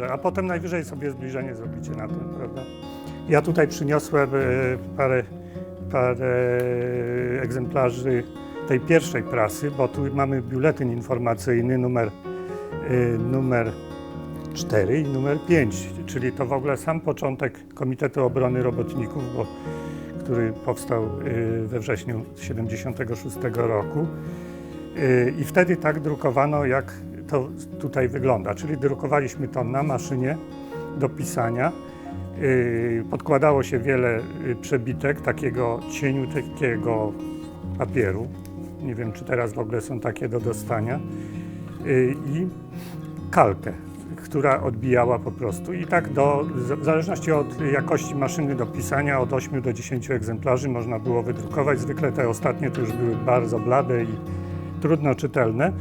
dobrze, a potem najwyżej sobie zbliżenie zrobicie na tym, prawda? Ja tutaj przyniosłem parę egzemplarzy tej pierwszej prasy, bo tu mamy biuletyn informacyjny numer 4 i numer 5, czyli to w ogóle sam początek Komitetu Obrony Robotników, który powstał we wrześniu 1976 roku. I wtedy tak drukowano, jak to tutaj wygląda, czyli drukowaliśmy to na maszynie do pisania. Podkładało się wiele przebitek takiego cieniutkiego papieru. Nie wiem, czy teraz w ogóle są takie do dostania. I kalkę, która odbijała po prostu. I tak w zależności od jakości maszyny do pisania, od 8 do 10 egzemplarzy można było wydrukować. Zwykle te ostatnie to już były bardzo blade i trudno czytelne.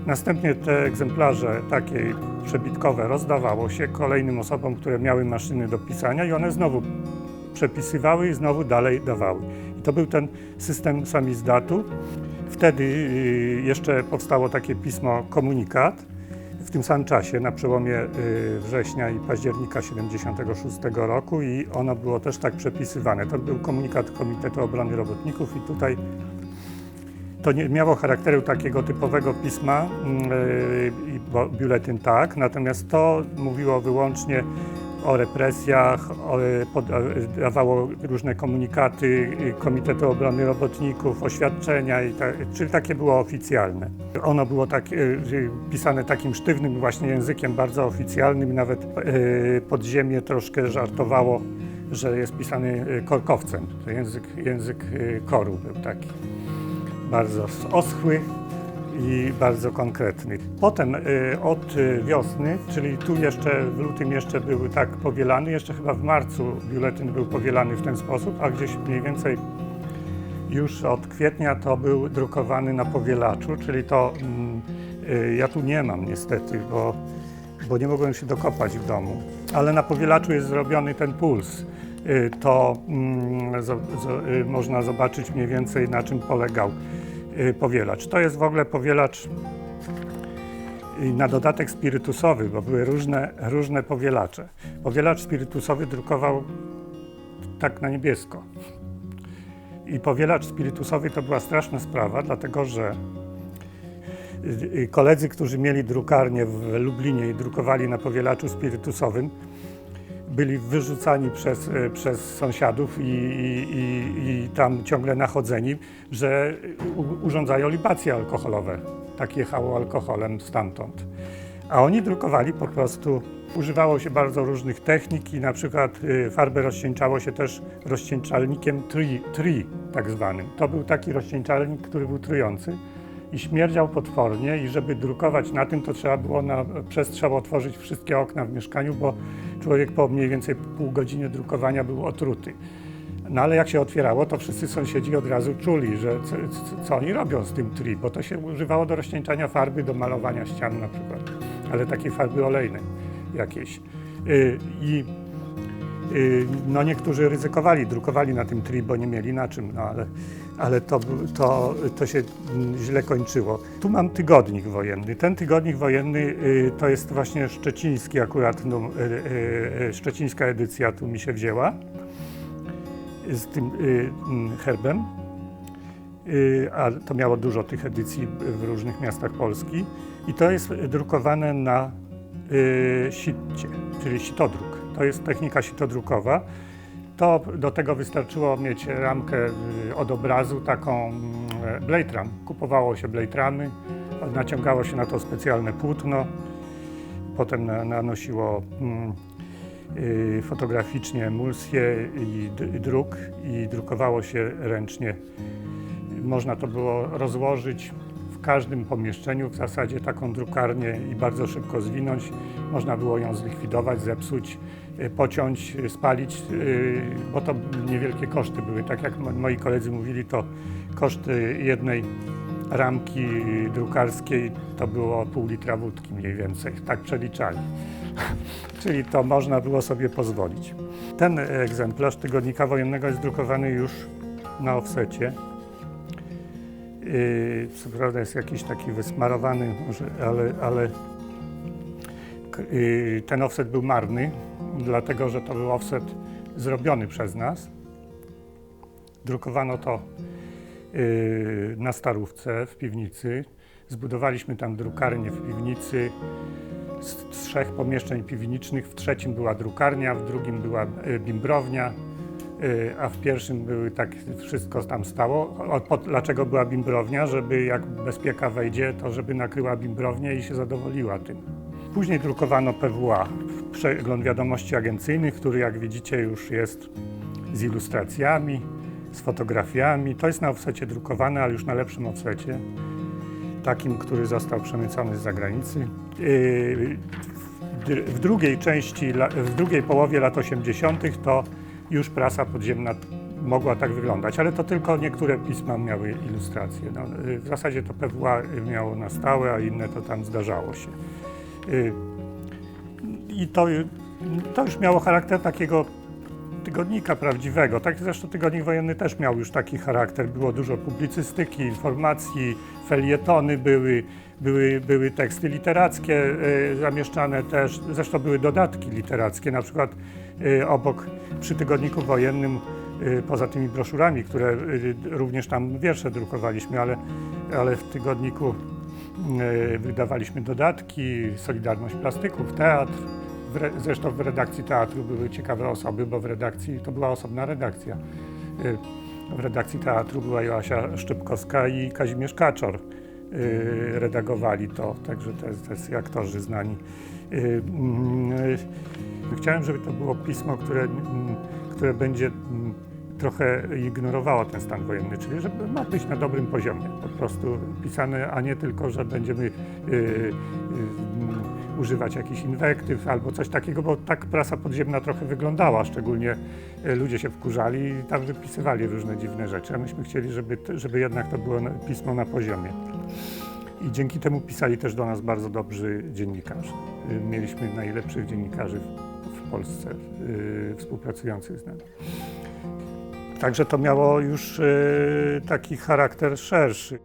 Następnie te egzemplarze takie przebitkowe rozdawało się kolejnym osobom, które miały maszyny do pisania i one znowu przepisywały i znowu dalej dawały. I to był ten system samizdatu. Wtedy jeszcze powstało takie pismo Komunikat w tym samym czasie, na przełomie września i października 1976 roku i ono było też tak przepisywane. To był komunikat Komitetu Obrony Robotników i tutaj to nie miało charakteru takiego typowego pisma, bo biuletyn tak, natomiast to mówiło wyłącznie o represjach, dawało różne komunikaty Komitetu Obrony Robotników, oświadczenia, czyli takie było oficjalne. Ono było pisane takim sztywnym właśnie językiem, bardzo oficjalnym, nawet podziemie troszkę żartowało, że jest pisany korkowcem. To język koru był taki. Bardzo oschły i bardzo konkretny. Potem od wiosny, czyli tu jeszcze w lutym jeszcze był tak powielany, jeszcze chyba w marcu biuletyn był powielany w ten sposób, a gdzieś mniej więcej już od kwietnia to był drukowany na powielaczu, czyli to ja tu nie mam niestety, bo nie mogłem się dokopać w domu, ale na powielaczu jest zrobiony ten puls. To można zobaczyć mniej więcej, na czym polegał powielacz. To jest w ogóle powielacz na dodatek spirytusowy, bo były różne powielacze. Powielacz spirytusowy drukował tak na niebiesko. I powielacz spirytusowy to była straszna sprawa, dlatego że koledzy, którzy mieli drukarnię w Lublinie i drukowali na powielaczu spirytusowym, byli wyrzucani przez sąsiadów i tam ciągle nachodzeni, że urządzają libacje alkoholowe. Tak jechało alkoholem stamtąd. A oni drukowali po prostu, używało się bardzo różnych technik i na przykład farbę rozcieńczało się też rozcieńczalnikiem tri tak zwanym. To był taki rozcieńczalnik, który był trujący i śmierdział potwornie i żeby drukować na tym, to trzeba było na przestrzał otworzyć wszystkie okna w mieszkaniu, bo człowiek po mniej więcej pół godziny drukowania był otruty. No ale jak się otwierało, to wszyscy sąsiedzi od razu czuli, że co oni robią z tym tri, bo to się używało do rozcieńczania farby, do malowania ścian na przykład, ale takiej farby olejnej jakiejś. No niektórzy ryzykowali, drukowali na tym tri, bo nie mieli na czym, no ale to się źle kończyło. Tu mam tygodnik wojenny. Ten tygodnik wojenny to jest właśnie szczeciński akurat, szczecińska edycja tu mi się wzięła z tym herbem, a to miało dużo tych edycji w różnych miastach Polski i to jest drukowane na sitcie, czyli sitodruk. To jest technika sitodrukowa. To do tego wystarczyło mieć ramkę od obrazu, taką blade ram. Kupowało się blade ramy, naciągało się na to specjalne płótno, potem nanosiło fotograficznie emulsję i druk i drukowało się ręcznie. Można to było rozłożyć w każdym pomieszczeniu, w zasadzie taką drukarnię i bardzo szybko zwinąć. Można było ją zlikwidować, zepsuć, pociąć, spalić, bo to niewielkie koszty były. Tak jak moi koledzy mówili, to koszty jednej ramki drukarskiej to było pół litra wódki mniej więcej, tak przeliczali. Czyli to można było sobie pozwolić. Ten egzemplarz tygodnika wojennego jest drukowany już na offsecie. Co prawda jest jakiś taki wysmarowany, ale Ten offset był marny, dlatego że to był offset zrobiony przez nas. Drukowano to na Starówce w piwnicy. Zbudowaliśmy tam drukarnię w piwnicy z 3 pomieszczeń piwniczych. W trzecim była drukarnia, w drugim była bimbrownia, a w pierwszym były tak, wszystko tam stało. Dlaczego była bimbrownia? Żeby jak bezpieka wejdzie, to żeby nakryła bimbrownię i się zadowoliła tym. Później drukowano PWA, przegląd wiadomości agencyjnych, który jak widzicie już jest z ilustracjami, z fotografiami. To jest na offsecie drukowane, ale już na lepszym offsecie, takim, który został przemycony z zagranicy. W drugiej połowie lat 80. to już prasa podziemna mogła tak wyglądać, ale to tylko niektóre pisma miały ilustracje. No, w zasadzie to PWA miało na stałe, a inne to tam zdarzało się. I to już miało charakter takiego tygodnika prawdziwego. Tak zresztą Tygodnik Wojenny też miał już taki charakter. Było dużo publicystyki, informacji, felietony były teksty literackie zamieszczane też. Zresztą były dodatki literackie, na przykład obok przy Tygodniku Wojennym, poza tymi broszurami, które również tam wiersze drukowaliśmy, ale w tygodniku wydawaliśmy dodatki, Solidarność Plastyków, teatr. Zresztą w redakcji teatru były ciekawe osoby, bo w redakcji to była osobna redakcja. W redakcji teatru była Joasia Szczypkowska i Kazimierz Kaczor. Redagowali to, także to jest aktorzy znani. Chciałem, żeby to było pismo, które będzie trochę ignorowało ten stan wojenny, czyli żeby ma być na dobrym poziomie, po prostu pisane, a nie tylko, że będziemy używać jakichś inwektyw albo coś takiego, bo tak prasa podziemna trochę wyglądała, szczególnie ludzie się wkurzali i tam wypisywali różne dziwne rzeczy, a myśmy chcieli, żeby jednak to było pismo na poziomie. I dzięki temu pisali też do nas bardzo dobrzy dziennikarze. Mieliśmy najlepszych dziennikarzy w Polsce współpracujących z nami. Także to miało już taki charakter szerszy.